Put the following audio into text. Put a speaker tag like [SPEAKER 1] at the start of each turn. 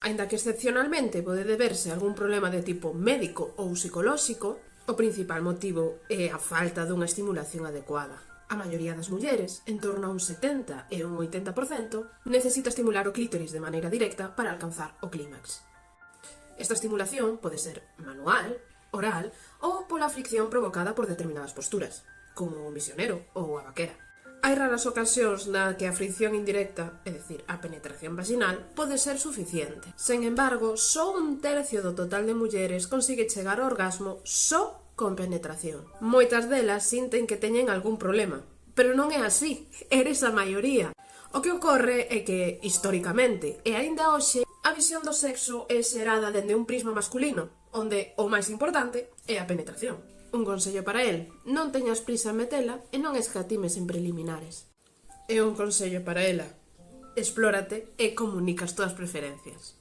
[SPEAKER 1] Aínda que excepcionalmente pode deberse a algún problema de tipo médico ou psicolóxico, o principal motivo é a falta dunha estimulación adecuada. A maioría das mulleres, en torno a un 70 e un 80%, necesita estimular o clítoris de maneira directa para alcanzar o clímax. Esta estimulación pode ser manual, oral ou pola fricción provocada por determinadas posturas, como un misionero ou a vaquera. Hai raras ocasións na que a fricción indirecta, é dicir, a penetración vaginal, pode ser suficiente. Sen embargo, só un tercio do total de mulleres consigue chegar ao orgasmo só con penetración. Moitas delas sinten que teñen algún problema, pero non é así, eres a maioría. O que ocorre é que, históricamente, e aínda hoxe, a visión do sexo é xerada dende un prisma masculino, onde o máis importante é a penetración. Un consello para el: non teñas prisa en metela e non escatimes en preliminares. E un consello para ela: explórate e comunica as túas preferencias.